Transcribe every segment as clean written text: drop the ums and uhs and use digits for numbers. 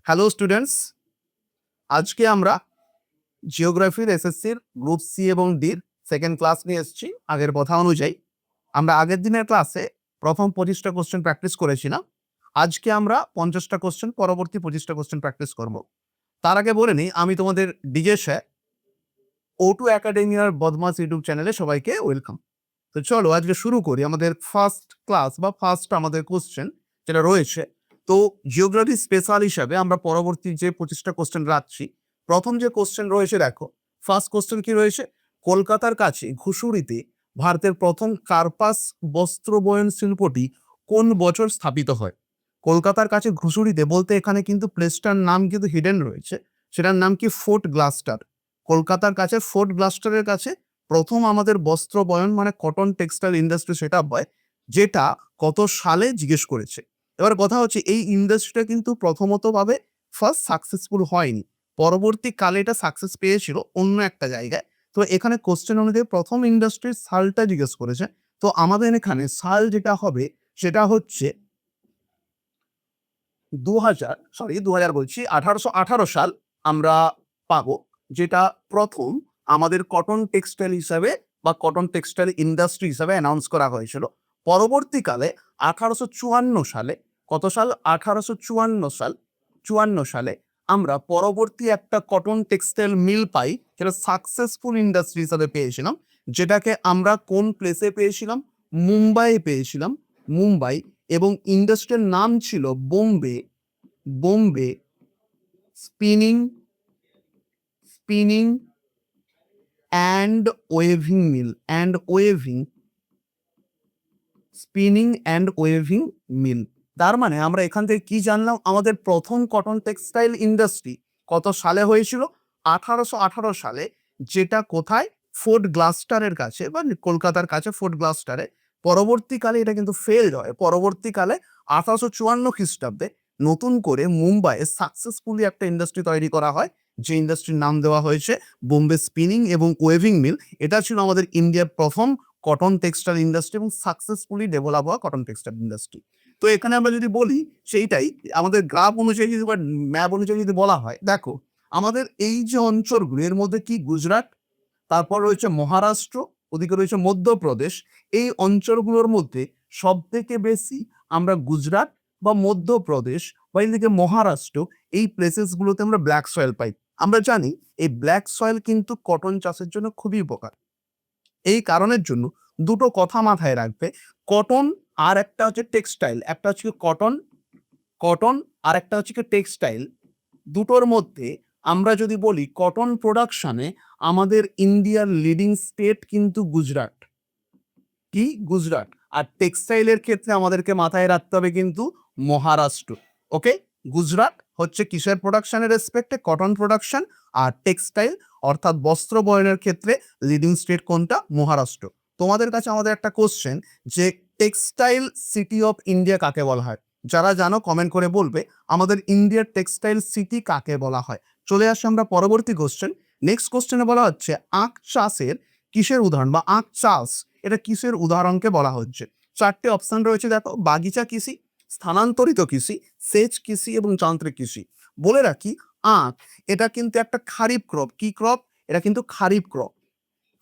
Hello students, আজকে আমরা জিওগ্রাফির এসএসসির গ্রুপ সি এবং ডির সেকেন্ড ক্লাস নিয়ে এসেছি। আগের কথা অনুযায়ী আমরা আগের দিনের ক্লাসে প্রথম 25টা কোশ্চেন প্র্যাকটিস করেছিলাম। আজকে আমরা 50টা কোশ্চেন, পরবর্তী 25টা কোশ্চেন প্র্যাকটিস করব। তার আগে বলে নিই, আমি তোমাদের ডিজে স্যার, O2 একাডেমিয়ার বদমাস ইউটিউব চ্যানেলে সবাইকে ওয়েলকাম। তো চলো আজকে শুরু করি আমাদের ফার্স্ট ক্লাস বা ফার্স্ট আমাদের কোশ্চেন যেটা রয়েছে। তো জিওগ্রাফি স্পেশাল হিসাবে আমরা পরবর্তী যে 25টা কোশ্চেন রাখছি, প্রথম যে কোশ্চেন রয়েছে দেখো, ফার্স্ট কোশ্চেন কি রয়েছে? কলকাতার কাছে ঘুষুরিতে ভারতের প্রথম কার্পাস বস্ত্র বয়ন শিল্পটি কোন বছর স্থাপিত হয়? কলকাতার কাছে ঘুষুরিতে বলতে এখানে কিন্তু প্লেসটার নাম কিন্তু হিডেন রয়েছে। সেটার নাম কি? Fort Gloster. কলকাতার কাছে ফোর্ট গ্লাস্টারের কাছে প্রথম আমাদের বস্ত্র বয়ন মানে কটন টেক্সটাইল ইন্ডাস্ট্রি সেটা হয়, যেটা কত সালে জিজ্ঞেস করেছে। এবার কথা হচ্ছে এই ইন্ডাস্ট্রিটা কিন্তু প্রথমত ভাবে ফার্স্ট সাকসেসফুল হয়নি, পরবর্তীকালে এটা সাকসেস পেয়েছিল অন্য একটা জায়গায়। তো এখানে কোশ্চেন অনুযায়ী প্রথম ইন্ডাস্ট্রির সালটা জিজ্ঞেস করেছে। তো আমাদের এখানে সাল যেটা হবে সেটা হচ্ছে 1818 সাল আমরা পাবো, যেটা প্রথম আমাদের কটন টেক্সটাইল হিসাবে বা কটন টেক্সটাইল ইন্ডাস্ট্রি হিসাবে অ্যানাউন্স করা হয়েছিল। পরবর্তীকালে 1854 সালে, কত সাল? 1854 সালে আমরা পরবর্তী একটা কটন টেক্সটাইল মিল পাই, যেটা সাকসেসফুল ইন্ডাস্ট্রি হিসাবে পেয়েছিলাম, যেটাকে আমরা কোন প্লেসে পেয়েছিলাম? মুম্বাইয়ে পেয়েছিলাম, মুম্বাই। এবং ইন্ডাস্ট্রির নাম ছিল Bombay, Bombay spinning spinning and weaving mill, and weaving spinning and weaving mill. তার মানে আমরা এখান থেকে কি জানলাম? আমাদের প্রথম কটন টেক্সটাইল ইন্ডাস্ট্রি কত সালে হয়েছিল? 1818 সালে, যেটা কোথায়? ফোর্ট গ্লাস্টারের কাছে বা কলকাতার কাছে ফোর্ট গ্লাস্টারে। পরবর্তীকালে এটা কিন্তু ফেল হয়। পরবর্তীকালে 1854 খ্রিস্টাব্দে নতুন করে মুম্বাইয়ে সাকসেসফুলি একটা ইন্ডাস্ট্রি তৈরি করা হয়, যে ইন্ডাস্ট্রির নাম দেওয়া হয়েছে বোম্বে স্পিনিং এবং ওয়েভিং মিল। এটা ছিল আমাদের ইন্ডিয়ার প্রথম কটন টেক্সটাইল ইন্ডাস্ট্রি এবং সাকসেসফুলি ডেভেলপ হওয়া কটন টেক্সটাইল ইন্ডাস্ট্রি। তো এখানে আমরা যদি বলি সেইটাই, আমাদের গ্রাফ অনুযায়ী যদি বা ম্যাপ অনুযায়ী যদি বলা হয়, দেখো আমাদের এই যে অঞ্চলগুলো, এর মধ্যে কি গুজরাট, তারপর রয়েছে মহারাষ্ট্র, ওদিকে রয়েছে মধ্যপ্রদেশ। এই অঞ্চলগুলোর মধ্যে সব থেকে বেশি আমরা গুজরাট বা মধ্যপ্রদেশ বা এদিকে মহারাষ্ট্র, এই প্লেসেসগুলোতে আমরা ব্ল্যাক সয়েল পাই। আমরা জানি এই ব্ল্যাক সয়েল কিন্তু কটন চাষের জন্য খুবই উপকার। এই কারণের জন্য দুটো কথা মাথায় রাখবে, কটন আর একটা হচ্ছে টেক্সটাইল, একটা হচ্ছে কটন, কটন আর একটা হচ্ছে টেক্সটাইল। দুটোর মধ্যে আমরা যদি বলি কটন প্রোডাকশনে আমাদের ইন্ডিয়ার লিডিং স্টেট কিন্তু গুজরাট। কি? গুজরাট। আর টেক্সটাইলের ক্ষেত্রে আমাদেরকে মাথায় রাখতে হবে কিন্তু মহারাষ্ট্র। ওকে, গুজরাট হচ্ছে কিসের প্রোডাকশনের রেসপেক্টে? Cotton production. আর টেক্সটাইল অর্থাৎ বস্ত্র বয়নের ক্ষেত্রে লিডিং স্টেট কোনটা? মহারাষ্ট্র। তোমাদের কাছে আমাদের একটা কোশ্চেন, যে টেক্সটাইল সিটি অফ ইন্ডিয়া কাকে বলা হয়? যারা জানো কমেন্ট করে বলবে আমাদের ইন্ডিয়ার টেক্সটাইল সিটি কাকে বলা হয়। চলে আসি আমরা পরবর্তী কোশ্চেন। নেক্সট কোশ্চেনে বলা হচ্ছে আখ চাষের কিসের উদাহরণ, বা আখ চাষ এটা কিসের উদাহরণকে বলা হচ্ছে? চারটে অপশন রয়েছে দেখো, বাগিচা কৃষি, স্থানান্তরিত কৃষি, সেচ কৃষি এবং যান্ত্রিক কৃষি। বলে রাখি আখ এটা কিন্তু একটা খারিফ ক্রপ। কি ক্রপ? এটা কিন্তু খারিফ ক্রপ,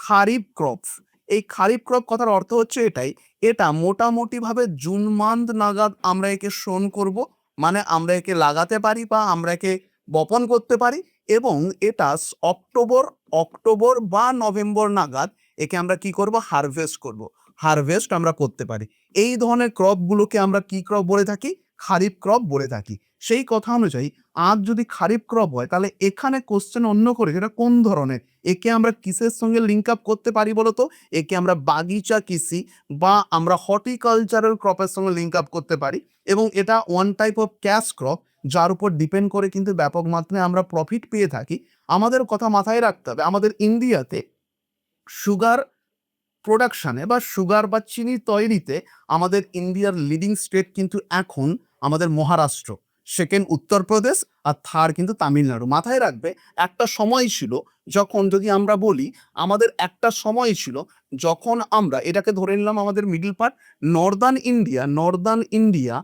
খারিফ ক্রপ। এই খারিফ ক্রপ কথার অর্থ হচ্ছে এটাই, এটা মোটামুটি ভাবে জুন মান্থ নাগাদ আমরা একে শোন করব, মানে আমরা একে লাগাতে পারি বা আমরা একে বপন করতে পারি, এবং এটা অক্টোবর অক্টোবর বা নভেম্বর নাগাদ একে আমরা কি করব? হারভেস্ট করব, হারভেস্ট আমরা করতে পারি। এই ধরনের ক্রপগুলোকে আমরা কি ক্রপ বলে থাকি? খারিফ ক্রপ বলে থাকি। সেই কথা অনুযায়ী আজ যদি খারিফ ক্রপ হয়, তাহলে এখানে কোশ্চেন অন্য করে সেটা কোন ধরনের, একে আমরা কিসের সঙ্গে লিঙ্ক আপ করতে পারি বলতো? একে আমরা বাগিচা কৃষি বা আমরা হর্টিকালচারাল ক্রপের সঙ্গে লিঙ্ক আপ করতে পারি। এবং এটা one type of cash crop, যার উপর ডিপেন্ড করে কিন্তু ব্যাপক মাত্রায় আমরা প্রফিট পেয়ে থাকি। আমাদের কথা মাথায় রাখতে হবে, আমাদের ইন্ডিয়াতে সুগার প্রোডাকশানে বা সুগার বা চিনি তৈরিতে আমাদের ইন্ডিয়ার লিডিং স্টেট কিন্তু এখন আমাদের মহারাষ্ট্র, সেকেন্ড উত্তরপ্রদেশ, আর থার্ড কিন্তু তামিলনাড়ু। মাথায় রাখবে একটা সময় ছিল যখন, যদি আমরা বলি আমাদের একটা সময় ছিল যখন আমরা এটাকে ধরে নিলাম আমাদের middle part, Northern India, Northern India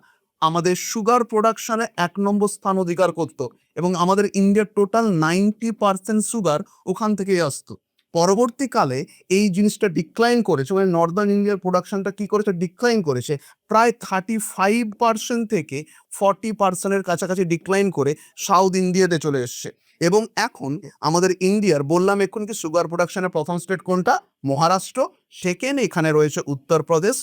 আমাদের সুগার প্রোডাকশনে 1 নম্বর স্থান অধিকার করত এবং আমাদের ইন্ডিয়ার টোটাল 90% সুগার ওখান থেকেই আসতো। পরবর্তীকালে এই জিনিসটা ডিক্লাইন করেছে, মানে নর্দার্ন ইন্ডিয়ার প্রোডাকশনটা কি করেছে, ডিক্লাইন করেছে। প্রায় 35% থেকে 40%-এর কাছাকাছি ডিক্লাইন করে সাউথ ইন্ডিয়াতে চলে এসছে। এবং এখন আমাদের ইন্ডিয়ার, বললাম এখন কি সুগার প্রোডাকশনের প্রথম স্টেট কোনটা, মহারাষ্ট্র, সেকেন্ড এখানে রয়েছে উত্তরপ্রদেশ,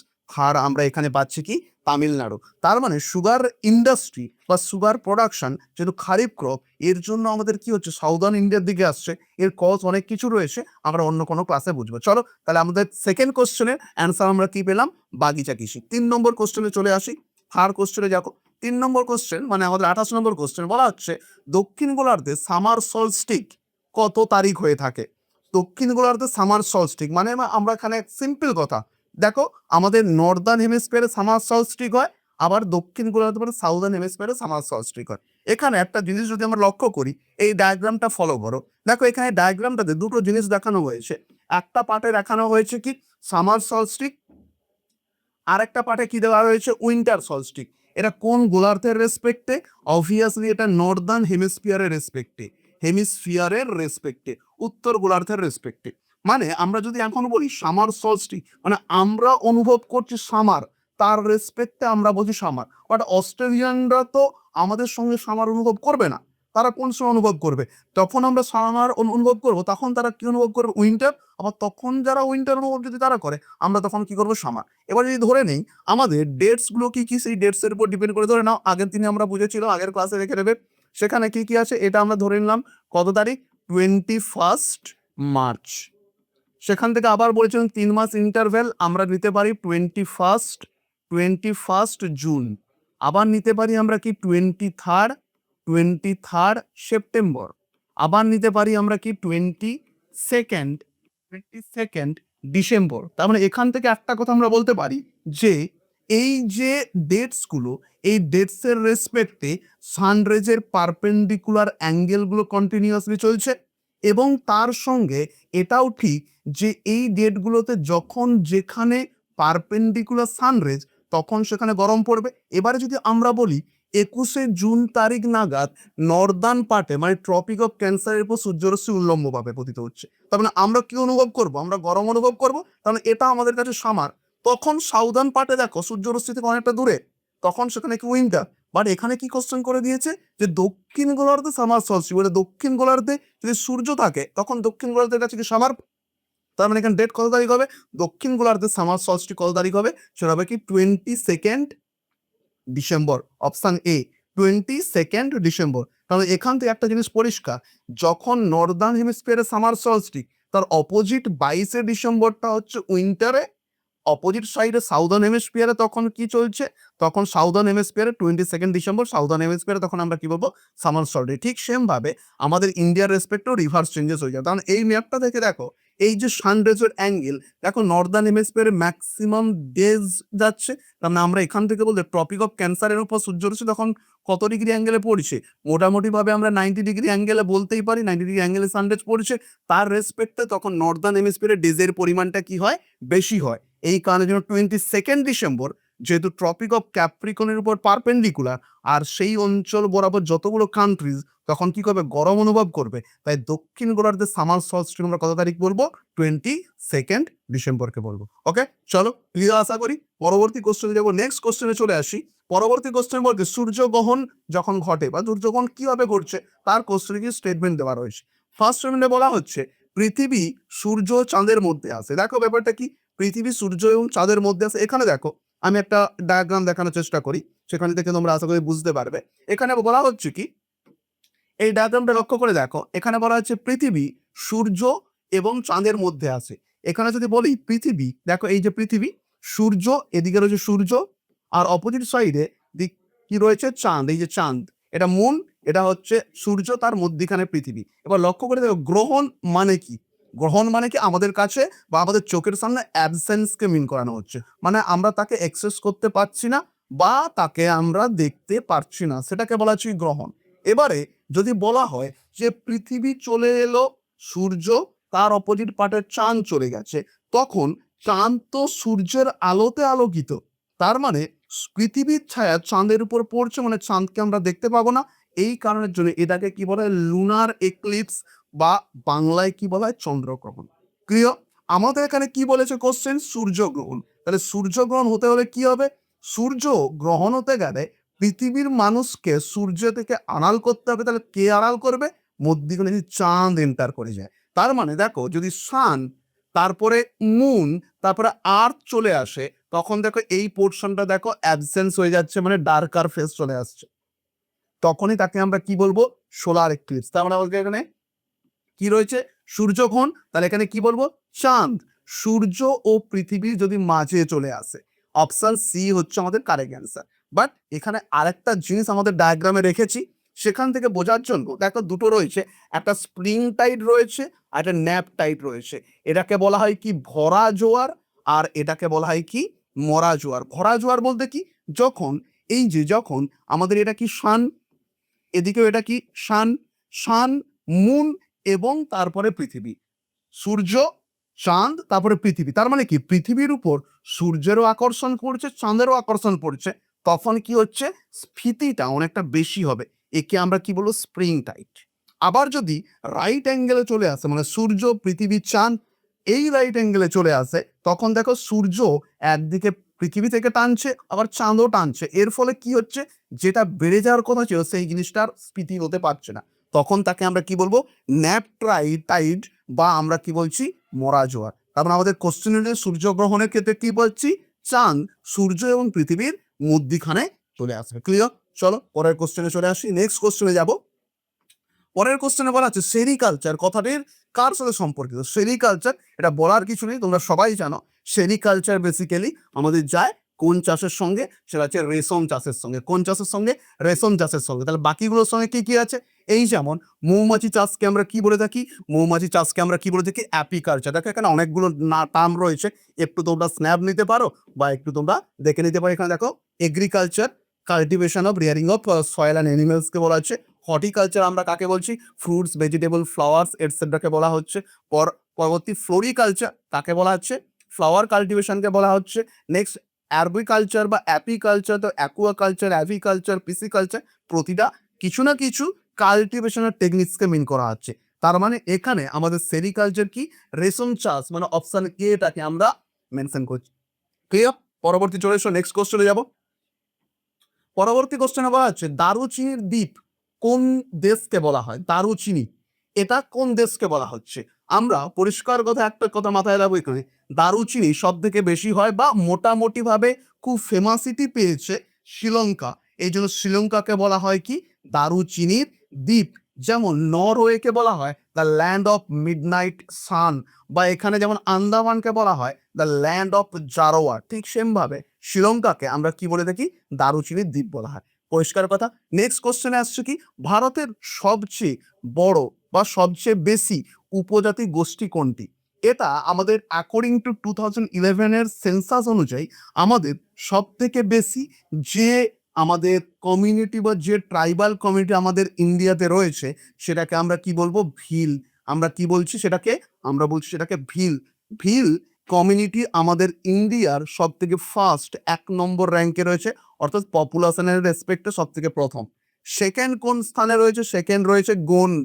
আর আমরা এখানে পাচ্ছি কি তামিলনাড়ু। তার মানে সুগার ইন্ডাস্ট্রি বা সুগার প্রোডাকশন যেহেতু খারিফ ক্রপ, এর জন্য আমাদের কি হচ্ছে, সাউদার্ন ইন্ডিয়ার দিকে আসছে। এর কজ অনেক কিছু রয়েছে, আমরা অন্য কোনো ক্লাসে বুঝবো। চলো তাহলে আমাদের সেকেন্ড কোশ্চেনের অ্যান্সার আমরা কি পেলাম, বাগিচা কৃষি। 3 নম্বর কোশ্চেনে চলে আসি, থার্ড কোশ্চেনে যাবো। 3 নম্বর কোশ্চেন মানে আমাদের 28 নম্বর কোশ্চেন, বলা হচ্ছে দক্ষিণ গোলার্ধে সামার সলস্টিক কত তারিখ হয়ে থাকে। দক্ষিণ গোলার্ধে সামার সলস্টিক মানে আমরা এখানে সিম্পল কথা দেখো, আমাদের নর্দার্ন হেমিস্ফিয়ারে সামার সলস্টিক হয়, আবার দক্ষিণ গোলার্ধে মানে সাউদার্ন হেমিস্ফিয়ারে সামার সলস্টিক হয়। এখানে একটা জিনিস যদি আমরা লক্ষ্য করি, এই ডায়াগ্রামটা ফলো করো। দেখো এখানে ডায়াগ্রামটাতে দুটো জিনিস দেখানো হয়েছে। একটা পার্টে দেখানো হয়েছে কি সামার সলস্টিক, আর একটা পার্টে কি দেওয়া হয়েছে, উইন্টার সলস্টিক। এটা কোন গোলার্ধের রেসপেক্টে, অবভিয়াসলি এটা নর্দার্ন হেমিস্ফিয়ারের রেসপেক্টে, উত্তর গোলার্ধের রেসপেক্টে। মানে আমরা যদি এখন বলি সামার সলস্টিক মানে আমরা অনুভব করছি সামার, তার রেসপেক্টে আমরা বলছি সামার। বাট অস্ট্রেলিয়ানরা তো আমাদের সঙ্গে সামার অনুভব করবে না, তারা কোন সময় অনুভব করবে, তখন আমরা সামার অনুভব করবো, তখন তারা কি অনুভব করবে, উইন্টার। আবার তখন যারা উইন্টার অনুভব যদি তারা করে, আমরা তখন কি করবো, সামার। এবার যদি ধরে নেই আমাদের ডেটস গুলো কি কি, সেই ডেটস এর উপর ডিপেন্ড করে ধরে নাও, আগের দিনে আমরা বুঝেছিলাম, আগের ক্লাসে রেখে দেবে, সেখানে কি কি আছে এটা আমরা ধরে নিলাম। কত তারিখ, 21 মার্চ। সেখান থেকে আবার বলেছিলাম 3 মাস ইন্টারভ্যাল, আমরা নিতে পারি 21 জুন। আবার নিতে পারি আমরা কি 23 সেপ্টেম্বর। আবার নিতে পারি আমরা কি 22 ডিসেম্বর। তার মানে এখান থেকে একটা কথা আমরা বলতে পারি যে এই যে ডেটস গুলো, এই ডেটস এর রেসপেক্টে সানরেজের পারপেন্ডিকুলার অ্যাঙ্গেলগুলো কন্টিনিউয়াসলি চলছে। এবং তার সঙ্গে এটাও ঠিক যে এই ডেটগুলোতে যখন যেখানে পারপেন্ডিকুলার সানরেজ, তখন সেখানে গরম পড়বে। এবারে যদি আমরা বলি 21 জুন তারিখ নাগাদ নর্দার্ন পার্টে মানে ট্রপিক অফ ক্যান্সারের উপর সূর্যরশ্মি উল্লম্বভাবে পতিত হচ্ছে, তার মানে আমরা কি অনুভব করব, আমরা গরম অনুভব করব, তাহলে এটা আমাদের কাছে সামার। তখন সাউদার্ন পার্টে দেখো সূর্যরশ্মি থেকে অনেকটা দূরে, তখন সেখানে কি উইন্টার। বাট এখানে কি কোশ্চেন করে দিয়েছে যে দক্ষিণ গোলার্ধে সামার সলস্টিক, বলে দক্ষিণ গোলার্ধে যদি সূর্য থাকে তখন দক্ষিণ গোলার্ধের কাছে কি সামার। তার মানে এখানে ডেট কত তারিখ হবে, দক্ষিণ গোলার্ধে সামার সলস্টিক কত তারিখ হবে, সেটা হবে কি 22 ডিসেম্বর। Option A 22 December. কারণ এখান থেকে একটা জিনিস পরিষ্কার, যখন নর্দার্ন হেমিস্ফিয়ারে সামার সলস্টিক, তার অপোজিট 22 ডিসেম্বরটা হচ্ছে উইন্টারে। অপোজিট সাইডে সাউদার্ন হেমিস্ফিয়ারে তখন কি চলছে, তখন সাউদার্ন হেমিস্ফিয়ারে 22 ডিসেম্বর, সাউদার্ন হেমিস্ফিয়ারে তখন আমরা কি বলবো, সামার সলস্টিক। ঠিক সেম ভাবে আমাদের ইন্ডিয়ার রেসপেক্টেও রিভার্স চেঞ্জেস হয়ে যায়। কারণ এই ম্যাপটা থেকে দেখো, এই যে সানরেজের অ্যাঙ্গেল দেখো, নর্দার্ন হেমিস্ফিয়ারে ম্যাক্সিমাম ডেজ যাচ্ছে। তার মানে আমরা এখান থেকে বলতে ট্রপিক অফ ক্যান্সারের উপর সূর্যরশ্মি তখন কত ডিগ্রি অ্যাঙ্গেলে পড়ছে, মোটামুটি ভাবে আমরা 90 ডিগ্রি অ্যাঙ্গেলে বলতেই পারি, 90 ডিগ্রি অ্যাঙ্গেলে সানরেজ পড়ছে। তার রেসপেক্টে তখন নর্দার্ন হেমিস্ফিয়ারে ডেজের পরিমাণটা কি হয়, বেশি হয়। এই কারণে জন্য 22 ডিসেম্বর, যেহেতু ট্রপিক অফ ক্যাপ্রিকনের উপর পারপেন্ডিকুলার, আর সেই অঞ্চল বরাবর যতগুলো কান্ট্রিজ তখন কি করবে, গরম অনুভব করবে। তাই দক্ষিণ গোলার্ধে সামার সলস্টিক আমরা কত তারিখ বলবো, 22 ডিসেম্বরকে বলবো। ওকে, চলো ক্লিয়ার আশা করি। পরবর্তী কোশ্চেনে যাবো, নেক্সট কোশ্চেনে চলে আসি। পরবর্তী কোশ্চেন বলতে সূর্যগ্রহণ যখন ঘটে বা সূর্যগ্রহণ কিভাবে ঘটছে তার কোশ্চেনে কি স্টেটমেন্ট দেওয়া রয়েছে। ফার্স্ট স্টেটমেন্টে বলা হচ্ছে পৃথিবী সূর্য চাঁদের মধ্যে আছে। দেখো ব্যাপারটা কি, পৃথিবী সূর্য এবং চাঁদের মধ্যে আছে। এখানে দেখো আমি একটা ডায়াগ্রাম দেখানোর চেষ্টা করি, সেখান থেকে তোমরা আশা করি বুঝতে পারবে। এখানে বলা হচ্ছে কি, এই ডায়াগ্রামটা লক্ষ্য করে দেখো, এখানে বলা হচ্ছে পৃথিবী সূর্য এবং চাঁদের মধ্যে আছে। এখানে যদি বলি পৃথিবী, দেখো এই যে পৃথিবী, সূর্য এদিকে রয়েছে সূর্য, আর অপোজিট সাইডে দিক কি রয়েছে, চাঁদ। এই যে চাঁদ, এটা মুন, এটা হচ্ছে সূর্য, তার মধ্যখানে পৃথিবী। এবার লক্ষ্য করে দেখো গ্রহণ মানে কি, গ্রহণ মানে কি আমাদের কাছে বা আমাদের চোখের সামনে অ্যাবসেন্সকে মিন করানো হচ্ছে, মানে আমরা তাকে অ্যাক্সেস করতে পারছি না বা তাকে আমরা দেখতে পারছি না, সেটাকে বলা হচ্ছে গ্রহণ। এবারে যদি বলা হয় যে পৃথিবী চলে এলো, সূর্য তার অপোজিট পার্টে চাঁদ চলে গেছে, তখন চাঁদ তো সূর্যের আলোতে আলোকিত, তার মানে পৃথিবীর ছায়া চাঁদের উপর পড়ছে, মানে চাঁদকে আমরা দেখতে পাবো না। এই কারণের জন্য এটাকে কি বলা হয়? লুনার এক্লিপস, বা বাংলায় কি বলা হয়? চন্দ্রগ্রহণ। ক্লিয়ার? আমাদের এখানে কি বলেছে কোশ্চেন? সূর্যগ্রহণ। তাহলে সূর্যগ্রহণ হতে হলে কি হবে? সূর্য গ্রহণ হতে গেলে পৃথিবীর মানুষকে সূর্য থেকে আড়াল করতে হবে। তাহলে কে আড়াল করবে? মধ্যিখানে যদি চাঁদ এন্টার করে যায়। তার মানে দেখো, যদি সান, তারপরে মুন, তারপরে আর্থ চলে আসে, তখন দেখো এই পোর্শনটা দেখো অ্যাবসেন্স হয়ে যাচ্ছে, মানে ডার্কার ফেস চলে আসছে। তখনই তাকে আমরা কি বলবো? Solar eclipse. তার মানে আমাদের এখানে কি রয়েছে? সূর্যগ্রহণ। তাহলে এখানে কি বলবো? চাঁদ। সূর্য ও পৃথিবী যদি মাঝে চলে আসে, অপশন সি হচ্ছে আমাদের কারেক্ট অ্যান্সার। বাট এখানে আরেকটা জিনিস আমাদের ডায়াগ্রামে রেখেছি, সেখান থেকে বোঝার জন্য দেখো দুটো রয়েছে, একটা স্প্রিং টাইড রয়েছে আর একটা ন্যাপ টাইড রয়েছে। এটাকে বলা হয় কি? ভরা জোয়ার। আর এটাকে বলা হয় কি? মরা জোয়ার। ভরা জোয়ার বলতে কি? যখন যখন আমাদের এটা কি সান, এদিকেও এটা কি সান, সান, মুন এবং তারপরে পৃথিবী, সূর্য, চাঁদ, তারপরে পৃথিবী। তার মানে কি? পৃথিবীর উপর সূর্যেরও আকর্ষণ পড়ছে, চাঁদেরও আকর্ষণ পড়ছে। তখন কি হচ্ছে? স্ফীতিটা অনেকটা বেশি হবে। একে আমরা কি বলবো? Spring tide. আবার যদি রাইট অ্যাঙ্গেলে চলে আসে, মানে সূর্য, পৃথিবী, চাঁদ এই রাইট অ্যাঙ্গেলে চলে আসে, তখন দেখো সূর্য একদিকে পৃথিবী থেকে টানছে, আবার চাঁদও টানছে। এর ফলে কি হচ্ছে? যেটা বেড়ে যাওয়ার কথা ছিল সেই জিনিসটার স্ফীতি হতে পারছে না। তখন তাকে আমরা কি বলবো? টাইড, বা আমরা কি বলছি? মরা জোয়ার। তারপর আমাদের কোশ্চেনে সূর্যগ্রহণের ক্ষেত্রে কি বলছি? চাঁদ সূর্য এবং পৃথিবীর মধ্যিখানে চলে আসবে। ক্লিয়ার? চলো পরের কোশ্চেনে চলে আসি। নেক্সট কোশ্চেনে যাব। পরের কোশ্চেনে বলা আছে সেরিকালচার কথাটির কার সাথে সম্পর্কিত? সেরিকালচার, এটা বলার কিছু নেই, তোমরা সবাই জানো। সেরিকালচার বেসিক্যালি আমাদের যায় কোন চাষের সঙ্গে? সেটা হচ্ছে রেশম চাষের সঙ্গে। কোন চাষের সঙ্গে? রেশম চাষের সঙ্গে। তাহলে বাকিগুলোর সঙ্গে কি কি আছে? এই যেমন মৌমাছি চাষকে আমরা কি বলে থাকি? মৌমাছি চাষকে আমরা কি বলে থাকি? অ্যাপিকালচার। দেখো এখানে অনেকগুলো টার্ম রয়েছে, একটু তোমরা স্ন্যাপ নিতে পারো বা একটু তোমরা দেখে নিতে পারো। এখানে দেখো agriculture, cultivation of rearing of soil and অ্যানিমেলসকে বলা হচ্ছে। হর্টিকালচার আমরা কাকে বলছি? ফ্রুটস, ভেজিটেবল, ফ্লাওয়ার্স এটসেট্রাকে বলা হচ্ছে। পরবর্তী ফ্লোরিকালচার তাকে বলা হচ্ছে, ফ্লাওয়ার কাল্টিভেশনকে বলা হচ্ছে। নেক্সট অ্যারবিকালচার বা অ্যাপিকালচার, তো অ্যাকুয়াকালচার, অ্যাভিকালচার, পিসিকালচার, প্রতিটা কিছু না কিছু কাল্টিভেশনের টেকনিক্সকে মিন করা হচ্ছে। তার মানে এখানে আমাদের সেরিকালচার কি? রেশম চাষ, মানে অপশন কে এটাকে আমরা মেনশন করছি। ক্লিয়ার? পরবর্তী চলে এসো, নেক্সট কোশ্চেনে যাব। পরবর্তী কোশ্চেনে বলা হচ্ছে দারুচিনির দ্বীপ কোন দেশকে বলা হয়? দারুচিনি, এটা কোন দেশকে বলা হচ্ছে? আমরা পরিষ্কার কথা একটা কথা মাথায় রাখবো এখানে, দারুচিনি সব থেকে বেশি হয় বা মোটামুটি ভাবে খুব ফেমাসিটি পেয়েছে শ্রীলঙ্কা। এই জন্য শ্রীলঙ্কাকে বলা হয় কি? দারুচিনির দ্বীপ। যেমন নরওয়েকে বলা হয় দ্য ল্যান্ড অফ মিডনাইট সান, বা এখানে যেমন আন্দামানকে বলা হয় দ্য ল্যান্ড অফ জারোয়া, ঠিক সেম ভাবে শ্রীলঙ্কাকে আমরা কি বলে থাকি? দারুচিনির দ্বীপ বলা হয়। পরিষ্কার কথা। নেক্সট কোশ্চেনে আসছে কি? ভারতের সবচেয়ে বড় বা সবচেয়ে বেশি উপজাতি গোষ্ঠী কোনটি? এটা আমাদের অ্যাকর্ডিং টু 2011 এর সেন্সাস অনুযায়ী আমাদের সব থেকে বেশি যে আমাদের কমিউনিটি বা যে ট্রাইবাল কমিউনিটি আমাদের ইন্ডিয়াতে রয়েছে, সেটাকে আমরা কি বলবো? ভিল। আমরা কি বলছি সেটাকে? আমরা বলছি সেটাকে ভিল। ভিল কমিউনিটি আমাদের ইন্ডিয়ার সব থেকে ফার্স্ট 1 নম্বর র্যাঙ্কে রয়েছে, অর্থাৎ পপুলেশনের রেসপেক্টে সব থেকে প্রথম। সেকেন্ড কোন স্থানে রয়েছে? সেকেন্ড রয়েছে গোন্ড।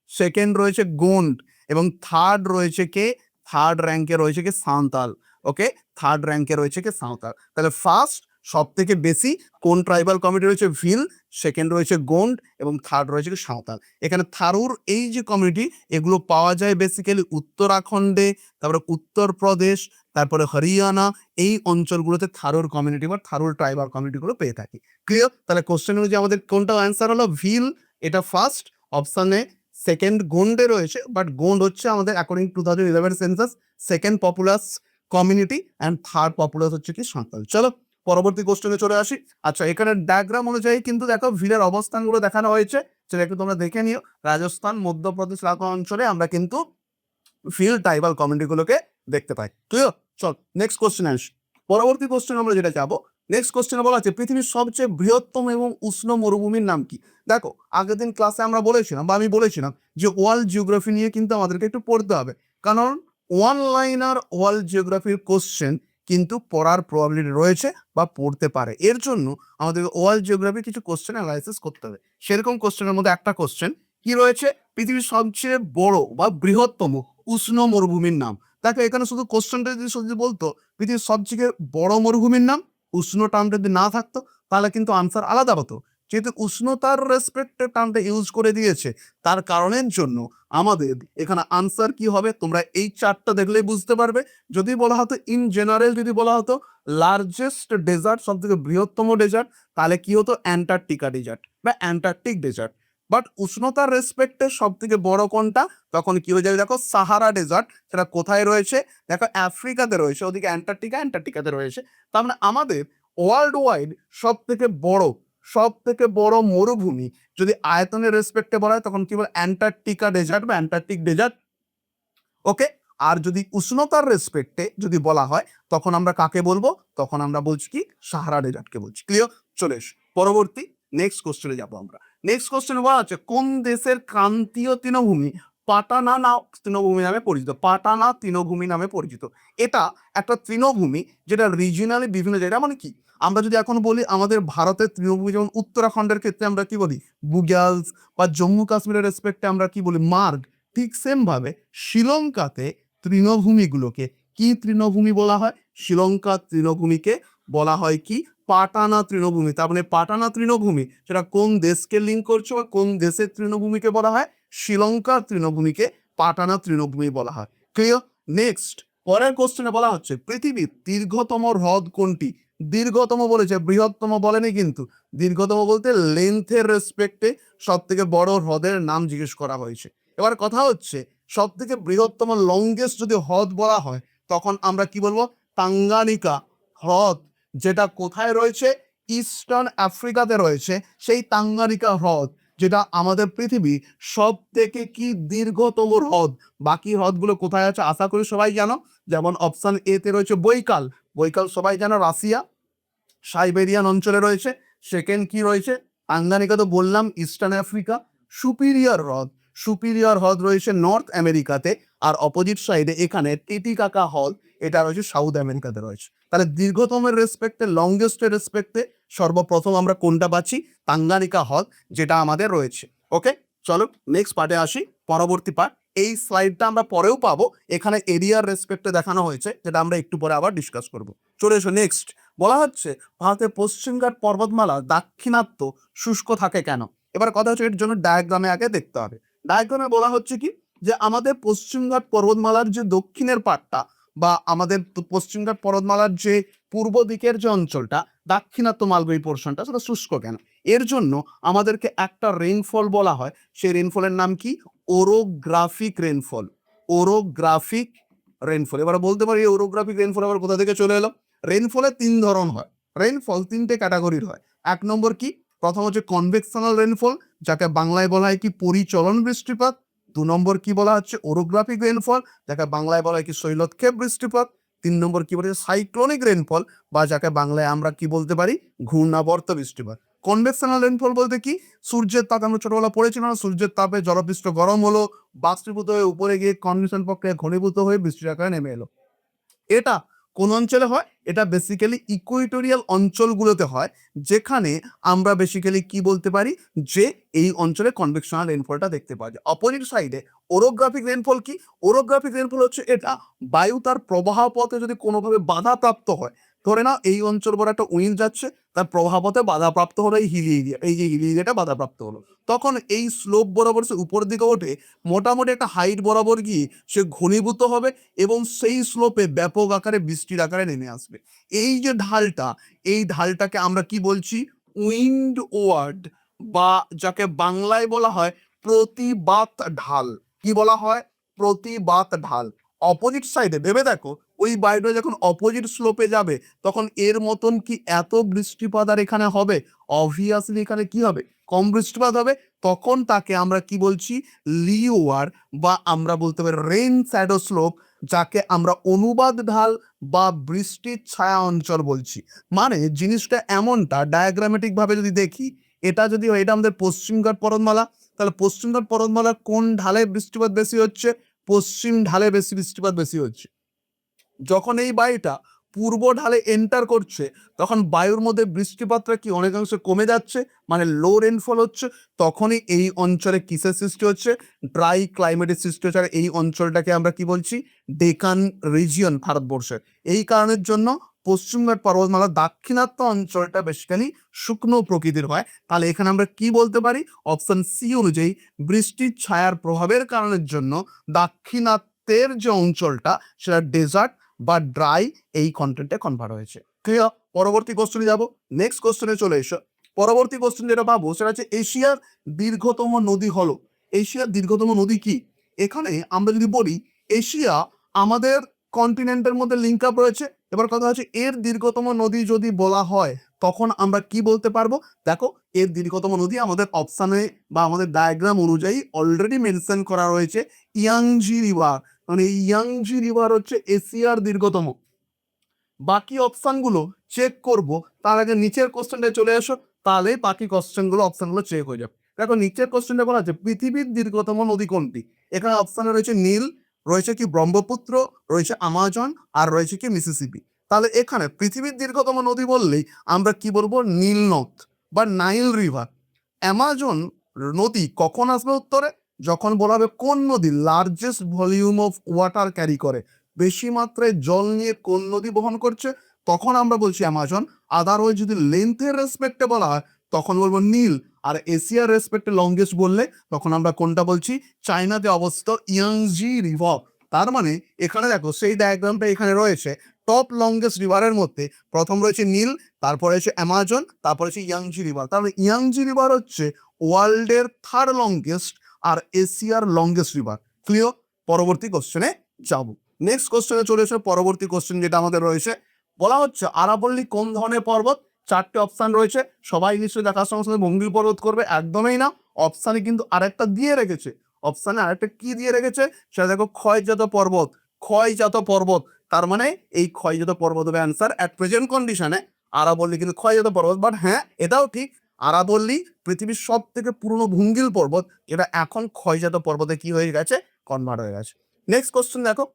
সেকেন্ড রয়েছে গোন্ড। এবং থার্ড রয়েছে কে? থার্ড র্যাঙ্কে রয়েছে কে? সাঁওতাল। ওকে, থার্ড র্যাঙ্কে রয়েছে কে? সাঁওতাল। তাহলে ফার্স্ট সব থেকে বেশি কোন ট্রাইবাল কমিউনিটি রয়েছে? ভিল। সেকেন্ড রয়েছে গোন্ড এবং থার্ড রয়েছে কি? সাঁওতাল। এখানে থারুর এই যে কমিউনিটি, এগুলো পাওয়া যায় বেসিক্যালি উত্তরাখণ্ডে, তারপরে উত্তরপ্রদেশ, তারপরে হরিয়ানা, এই অঞ্চলগুলোতে থারুর কমিউনিটি বা থারুর ট্রাইবাল কমিউনিটিগুলো পেয়ে থাকি। ক্লিয়ার? তাহলে কোশ্চেন অনুযায়ী আমাদের কোনটা অ্যান্সার হলো? ভিল, এটা ফার্স্ট অপশানে। সেকেন্ড গোন্ডে রয়েছে, বাট গোন্ড হচ্ছে আমাদের according 2011 census second populous community, and third populous হচ্ছে কি? সাঁওতাল। চলো পরবর্তী কোশ্চেনে চলে আসি। আচ্ছা, এখানে ডায়াগ্রাম অনুযায়ী কিন্তু দেখো ভিলের অবস্থানগুলো দেখানো হয়েছে, সেটা একটু তোমরা দেখে নিও। রাজস্থান, মধ্যপ্রদেশ এলাকা অঞ্চলে আমরা কিন্তু ভিল ট্রাইবাল কমিউনিটিগুলোকে দেখতে পাই। ক্লিয়ার? চল নেক্সট কোশ্চেন আসি। পরবর্তী কোশ্চেন আমরা যেটা যাবো, নেক্সট কোশ্চেনে বলা আছে পৃথিবীর সবচেয়ে বৃহত্তম এবং উষ্ণ মরুভূমির নাম কি? দেখো আগের দিন ক্লাসে আমরা বলেছিলাম বা আমি বলেছিলাম যে ওয়ার্ল্ড জিওগ্রাফি নিয়ে কিন্তু আমাদেরকে একটু পড়তে হবে, কারণ ওয়ান লাইনার ওয়ার্ল্ড জিওগ্রাফির কোশ্চেন কিন্তু পড়ার প্রবাবিলিটি রয়েছে বা পড়তে পারে। এর জন্য আমাদের ওয়ার্ল্ড জিওগ্রাফি কিছু কোশ্চেন অ্যানালাইসিস করতে হবে। সেরকম কোশ্চেনের মধ্যে একটা কোশ্চেন কি রয়েছে, পৃথিবীর সবচেয়ে বড় বা বৃহত্তম উষ্ণ মরুভূমির নাম। দেখো এখানে শুধু কোশ্চেনটা যদি বলতো পৃথিবীর সবচেয়ে বড় মরুভূমির নাম, উষ্ণ টার্মটা যদি না থাকতো তাহলে কিন্তু আনসার আলাদা হতো। যেহেতু উষ্ণতার রেসপেক্টে টার্মটা ইউজ করে দিয়েছে, তার কারণের জন্য আমাদের এখানে আনসার কি হবে তোমরা এই চারটা দেখলেই বুঝতে পারবে। যদি বলা হতো ইন জেনারেল, যদি বলা হতো লার্জেস্ট ডেজার্ট, সব থেকে বৃহত্তম ডেজার্ট, তাহলে কি হতো অ্যান্টার্কটিকা ডেজার্ট বা অ্যান্টার্কটিক ডেজার্ট। বাট উষ্ণতার রেসপেক্টে সব থেকে বড় কোনটা, তখন কি হয়ে যাবে দেখো সাহারা ডেজার্ট। সেটা কোথায় রয়েছে দেখো আফ্রিকাতে রয়েছে, ওদিকে অ্যান্টার্কটিকাতে রয়েছে। তার মানে আমাদের ওয়ার্ল্ড ওয়াইড সব থেকে বড় মরুভূমি যদি আয়তনের রেসপেক্টে বলা হয় তখন কি বলে অ্যান্টার্কটিকা ডেজার্ট বা অ্যান্টার্কটিক ডেজার্ট। ওকে, আর যদি উষ্ণতার রেসপেক্টে যদি বলা হয় তখন আমরা কাকে বলবো, তখন আমরা বলছি কি সাহারা ডেজার্টকে বলছি। ক্লিয়ার? চলে এসো পরবর্তী নেক্সট কোশ্চেনে যাবো আমরা। নেক্সট কোশ্চেনে বলা হচ্ছে কোন দেশের ক্রান্তীয় তৃণভূমি পাটানা না তৃণভূমি নামে পরিচিত। পাটানা তৃণভূমি নামে পরিচিত। এটা একটা তৃণভূমি যেটা রিজিনালি বিভিন্ন জায়গায়, মানে কি আমরা যদি এখন বলি আমাদের ভারতের তৃণভূমি, যেমন উত্তরাখণ্ডের ক্ষেত্রে আমরা কি বলি বুগ্যালস, বা জম্মু কাশ্মীরের রেসপেক্টে আমরা কি বলি মার্গ, ঠিক সেম ভাবে শ্রীলঙ্কাতে তৃণভূমিগুলোকে কি তৃণভূমি বলা হয়, শ্রীলঙ্কার তৃণভূমিকে বলা হয় কি পাটানা তৃণভূমি। তার মানে পাটানা তৃণভূমি সেটা কোন দেশকে লিঙ্ক করছে বা কোন দেশের তৃণভূমিকে বলা হয়, শ্রীলঙ্কার তৃণভূমিকে পাটানা তৃণভূমি বলা হয়। ক্লিয়ার? নেক্সট পরের কোশ্চেনে বলা হচ্ছে পৃথিবীর দীর্ঘতম হ্রদ কোনটি। দীর্ঘতম বলেছে, বৃহত্তম বলেনি কিন্তু। দীর্ঘতম বলতে লেন্থের রেসপেক্টে সব থেকে বড় হ্রদের নাম জিজ্ঞেস করা হয়েছে। এবার কথা হচ্ছে সব থেকে বৃহত্তম লংগেস্ট যদি হ্রদ বলা হয় তখন আমরা কি বলবো তাঙ্গানিকা হ্রদ, যেটা কোথায় রয়েছে ইস্টার্ন আফ্রিকাতে রয়েছে। সেই তাঙ্গানিকা হ্রদ যেটা আমাদের পৃথিবী সব থেকে কি দীর্ঘতম হ্রদ। বাকি হ্রদগুলো কোথায় আছে আশা করি সবাই জানো, যেমন অপশন এ তে রয়েছে বৈকাল। বৈকাল সবাই জানো রাশিয়া সাইবেরিয়ান অঞ্চলে রয়েছে। সেকেন্ড কি রয়েছে তাঙ্গানিকা, তো বললাম ইস্টার্ন আফ্রিকা। সুপিরিয়র হ্রদ রয়েছে নর্থ আমেরিকাতে, আর অপোজিট সাইডে এখানে টিটিকাকা হ্রদ, এটা রয়েছে সাউথ আমেরিকাতে রয়েছে। তাহলে দীর্ঘতমের রেসপেক্টে লংগেস্টের রেসপেক্টে সর্বপ্রথম আমরা কোনটা পাচ্ছি তাঙ্গানিকা হ্রদ, যেটা আমাদের রয়েছে। ওকে, চলো নেক্সট পার্টে আসি। পরবর্তী পার্ট, এই স্লাইডটা আমরা পরেও পাবো, এখানে এরিয়ার রেসপেক্টে দেখানো হয়েছে, যেটা আমরা একটু পরে আবার ডিসকাস করব। চলে এসো নেক্সট। বলা হচ্ছে ভারতের পশ্চিমঘাট পর্বতমালা দাক্ষিণাত্য শুষ্ক থাকে কেন। এবার কথা হচ্ছে এর জন্য ডায়াগ্রামে আগে দেখতে হবে। ডায়াগ্রামে বলা হচ্ছে কি যে আমাদের পশ্চিমঘাট পর্বতমালার যে দক্ষিণের পাটটা বা আমাদের পশ্চিমঘাট পর্বতমালার যে পূর্ব দিকের যে অঞ্চলটা দাক্ষিণাত্য মালভূমি পোর্শনটা সেটা শুষ্ক কেন। এর জন্য আমাদেরকে একটা রেইনফল বলা হয়, সেই রেইনফলের নাম কি ওরোগ্রাফিক রেইনফল। ওরোগ্রাফিক রেইনফল। এবার বলতে পারি ওরোগ্রাফিক রেইনফল আবার কোথা থেকে চলে এলো। রেইনফলের তিন ধরন হয়, রেইনফল তিনটে ক্যাটাগরির হয়। এক নম্বর কি, প্রথম হচ্ছে কনভেকশনাল রেইনফল, যাকে বাংলায় বলা হয় কি পরিচলন বৃষ্টিপাত। দু নম্বর কি বলা হচ্ছে ওরোগ্রাফিক রেইনফল, যাকে বাংলায় বলা হয় কি শৈলক্ষেপ বৃষ্টিপাত। তিন নম্বর কি বলে সাইক্লোনিক রেইনফল, বা যাকে বাংলায় আমরা কি বলতে পারি ঘূর্ণাবর্ত বৃষ্টিপাত। কনভেকশনাল রেইনফল বলতে কি, সূর্যের তাপ, আমরা ছোটবেলা পড়েছিলাম না, সূর্যের তাপে জলপৃষ্ঠ গরম হলো, বাষ্পীভূত হয়ে উপরে গিয়ে কনডেনশন প্রক্রিয়া ঘনীভূত হয়ে বৃষ্টির আকারে নেমে এলো। এটা কোন অঞ্চলে হয়, এটা বেসিক্যালি ইকুইটোরিয়াল অঞ্চলগুলোতে হয়, যেখানে আমরা বেসিক্যালি কি বলতে পারি যে এই অঞ্চলে কনভেকশনাল রেইনফলটা দেখতে পাওয়া যায়। অপোজিট সাইডে ওরোগ্রাফিক রেইনফল কি, ওরোগ্রাফিক রেইনফল হচ্ছে এটা বায়ু তার প্রবাহ পথে যদি কোনোভাবে বাধাপ্রাপ্ত হয়, ধরে নাও এই অঞ্চল বড় একটা উইন্ড যাচ্ছে, তার প্রবাহ পথে বাধাপ্রাপ্ত হলো এই হিলি এরিয়া, এই যে হিলি এরিয়াটা বাধাপ্রাপ্ত হলো, তখন এই স্লোপ বরাবর সে উপর দিকে ওঠে, মোটামুটি একটা হাইট বরাবর গিয়ে সে ঘনীভূত হবে এবং সেই স্লোপে ব্যাপক আকারে বৃষ্টির আকারে নেমে আসবে। এই যে ঢালটা, এই ঢালটাকে আমরা কি বলছি উইন্ড ওয়ার্ড, বা যাকে বাংলায় বলা হয় প্রতিবাত ঢাল। কি বলা হয় প্রতিবাত ঢাল। অপোজিট সাইডে ভেবে দেখো, ওই বায়ুটা যখন অপোজিট স্লোপে যাবে তখন এর মতন কি এত বৃষ্টিপাত আর এখানে হবে, অবভিয়াসলি এখানে কি হবে কম বৃষ্টিপাত হবে। তখন তাকে আমরা কি বলছি লিওয়ার, বা আমরা বলতে পারি রেইন শ্যাডো স্লোপ, যাকে আমরা অনুবাদ ঢাল বা বৃষ্টির ছায়া অঞ্চল বলছি। মানে জিনিসটা এমনটা ডায়াগ্রামেটিক ভাবে যদি দেখি, এটা যদি হয়, এটা আমাদের পশ্চিমঘাট পর্বতমালা, তাহলে পশ্চিমঘাট পর্বতমালার কোন ঢালে বৃষ্টিপাত বেশি হচ্ছে, পশ্চিম ঢালে বেশি বৃষ্টিপাত বেশি হচ্ছে। যখন এই বায়ুটা পূর্ব ঢালে এন্টার করছে তখন বায়ুর মধ্যে বৃষ্টিপাতটা কি অনেকাংশে কমে যাচ্ছে, মানে লো রেনফল হচ্ছে, তখনই এই অঞ্চলে কিসের সৃষ্টি হচ্ছে, ড্রাই ক্লাইমেটের সৃষ্টি হচ্ছে। আর এই অঞ্চলটাকে আমরা কি বলছি, ডেকান রিজিয়ন ভারতবর্ষের। এই কারণের জন্য পশ্চিমঘাট পর্বতমালা দাক্ষিণাত্য অঞ্চলটা বেসিক্যালি শুকনো প্রকৃতির হয়। তাহলে এখানে আমরা কি বলতে পারি, অপশন সি অনুযায়ী বৃষ্টির ছায়ার প্রভাবের কারণের জন্য দাক্ষিণাত্যের যে অঞ্চলটা সেটা ডেজার্ট বা ড্রাই এই কন্টেন্টে কনভার্ট হয়েছে। ক্লিয়ার? পরবর্তী কোশ্চেনে যাব। নেক্সট কোশ্চেনে চলে এসো। পরবর্তী কোশ্চেন যেটা পাবো সেটা হচ্ছে এশিয়ার দীর্ঘতম নদী হলো। এশিয়ার দীর্ঘতম নদী কি? এখানে আমরা যদি বলি এশিয়া আমাদের কন্টিনেন্টের মধ্যে লিঙ্ক আপ রয়েছে। এবার কথা হচ্ছে এর দীর্ঘতম নদী যদি বলা হয় তখন আমরা কি বলতে পারবো। দেখো, এর দীর্ঘতম নদী আমাদের অপশানে বা আমাদের ডায়াগ্রাম অনুযায়ী অলরেডি মেনশন করা রয়েছে ইয়াংজি রিভার। মানে ইয়াংজি রিভার হচ্ছে এশিয়ার দীর্ঘতম। বাকি অপশানগুলো চেক করব তার আগে নিচের কোশ্চেনটা চলে এসো, তাহলে বাকি অপশানগুলো চেক হয়ে যাবে। দেখো নিচের কোশ্চেনটা বলা আছে পৃথিবীর দীর্ঘতম নদী কোনটি। এখানে অপশানে রয়েছে নীল, রয়েছে কি ব্রহ্মপুত্র, রয়েছে আমাজন, আর রয়েছে কি মিসিসিপি। তাহলে এখানে পৃথিবীর দীর্ঘতম নদী বললেই আমরা কি বলবো, নীল নদ বা নাইল রিভার। অ্যামাজন নদী কখন আসবে উত্তরে, যখন বলা হবে কোন নদী largest volume of water carry করে, বেশি মাত্রায় জল নিয়ে কোন নদী বহন করছে, তখন আমরা বলছি অ্যামাজন। আদারওয়াইজ যদি লেন্থের রেসপেক্টে বলা হয় তখন বলবো নীল। আর এশিয়ার রেসপেক্টে লংগেস্ট বললে তখন আমরা কোনটা বলছি, চায়নাতে অবস্থিত ইয়াংজি রিভার। তার মানে এখানে দেখো সেই ডায়াগ্রামটা এখানে রয়েছে। টপ লংগেস্ট রিভারের মধ্যে প্রথম রয়েছে নীল, তারপরে রয়েছে অ্যামাজন, তারপরে হচ্ছে ইয়াংজি রিভার। তাহলে ইয়াংজি রিভার হচ্ছে ওয়ার্ল্ডের থার্ড লংগেস্ট আর এশিয়ার লংগেস্ট রিভার। ক্লিয়ার? পরবর্তী কোশ্চেনে যাব। নেক্সট কোশ্চেনে চলে এসে পরবর্তী কোশ্চেন যেটা আমাদের রয়েছে, বলা হচ্ছে আরাবল্লী কোন ধরনের পর্বত। চারটে অপশান রয়েছে, সবাই নিশ্চয়ই দেখার সঙ্গে সঙ্গে ভঙ্গিল পর্বত করবে, একদমই না। অপশানে কিন্তু আরেকটা দিয়ে রেখেছে, অপশানে আরেকটা কি দিয়ে রেখেছে সেটা দেখো, ক্ষয়জাত পর্বত। ক্ষয়জাত পর্বত, তার মানে এই ক্ষয়জাত পর্বত হবে অ্যান্সার। অ্যাট প্রেজেন্ট কন্ডিশনে আরাবল্লী কিন্তু ক্ষয়জাত পর্বত। বাট হ্যাঁ, এটাও ঠিক, আরাবল্লী পৃথিবীর সব থেকে পুরনো ভঙ্গিল পর্বত, এটা এখন ক্ষয়জাত পর্বতে কি হয়ে গেছে, কনভার্ট হয়ে গেছে। নেক্সট কোশ্চেন দেখো,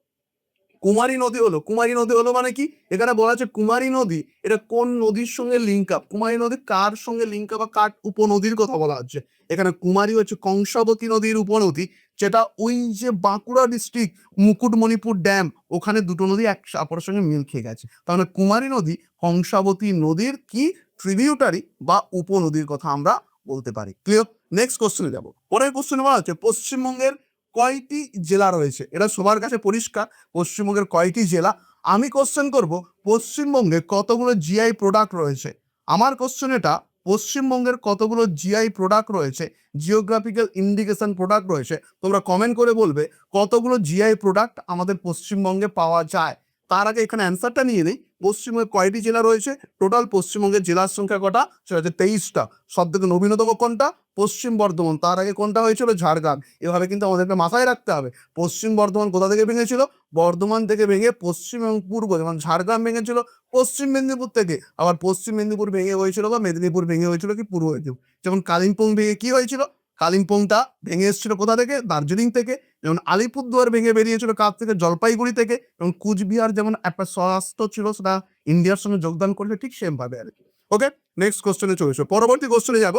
কুমারী নদী হলো। কুমারী নদী হলো মানে কি, এখানে বলা আছে কুমারী নদী এটা কোন নদীর সঙ্গে লিঙ্ক আপ। কুমারী নদী কার সঙ্গে লিঙ্ক আপ বা কার উপনদীর কথা বলা হচ্ছে। এখানে কুমারী হচ্ছে কংসাবতী নদীর উপনদী, যেটা ওই যে বাঁকুড়া ডিস্ট্রিক্ট মুকুটমণিপুর ড্যাম, ওখানে দুটো নদী এক অপরের সঙ্গে মিল খেয়ে গেছে। তাহলে কুমারী নদী কংসাবতী নদীর কি ট্রিবিউটারি বা উপনদীর কথা আমরা বলতে পারি। ক্লিয়ার? নেক্সট কোশ্চেনে যাবো। পরের কোশ্চেনে বলা হচ্ছে পশ্চিমবঙ্গের কয়টি জেলা রয়েছে। এটা সবার কাছে পরিষ্কার, পশ্চিমবঙ্গের কয়টি জেলা। আমি কোশ্চেন করব পশ্চিমবঙ্গে কতগুলো জিআই প্রোডাক্ট রয়েছে। আমার কোশ্চেন এটা, পশ্চিমবঙ্গের কতগুলো জিআই প্রোডাক্ট রয়েছে, জিওগ্রাফিক্যাল ইন্ডিকেশন প্রোডাক্ট রয়েছে। তোমরা কমেন্ট করে বলবে কতগুলো জিআই প্রোডাক্ট আমাদের পশ্চিমবঙ্গে পাওয়া যায়। তার আগে এখানে অ্যান্সারটা নিয়ে নিই। পশ্চিমবঙ্গে কয়টি জেলা রয়েছে, টোটাল পশ্চিমবঙ্গের জেলার সংখ্যা কটা, সেটা হচ্ছে 23টা। সব থেকে নবীনতম কোনটা, পশ্চিম বর্ধমান। তার আগে কোনটা হয়েছিল, ঝাড়গ্রাম। এভাবে কিন্তু আমাদেরকে মাথায় রাখতে হবে। পশ্চিম বর্ধমান কোথা থেকে ভেঙেছিল, বর্ধমান থেকে ভেঙে পশ্চিম এবং পূর্ব, যেমন ঝাড়গ্রাম ভেঙেছিল পশ্চিম মেদিনীপুর থেকে, আবার পশ্চিম মেদিনীপুর ভেঙে হয়েছিল বা মেদিনীপুর ভেঙে হয়েছিল কি পূর্ব মেদিনীপুর। যেমন কালিম্পং ভেঙে কি হয়েছিল, কালিম্পংটা ভেঙে এসেছিল কোথা থেকে, দার্জিলিং থেকে। যেমন আলিপুরদুয়ার ভেঙে বেরিয়েছিল কার থেকে, জলপাইগুড়ি থেকে। এবং কুচবিহার যেমন একটা স্বরাষ্ট্র ছিল, সেটা ইন্ডিয়ার সঙ্গে যোগদান করেছে, ঠিক সেম ভাবে আর কি। ওকে, নেক্সট কোশ্চেনে চলেছে। পরবর্তী কোশ্চেনে যাব।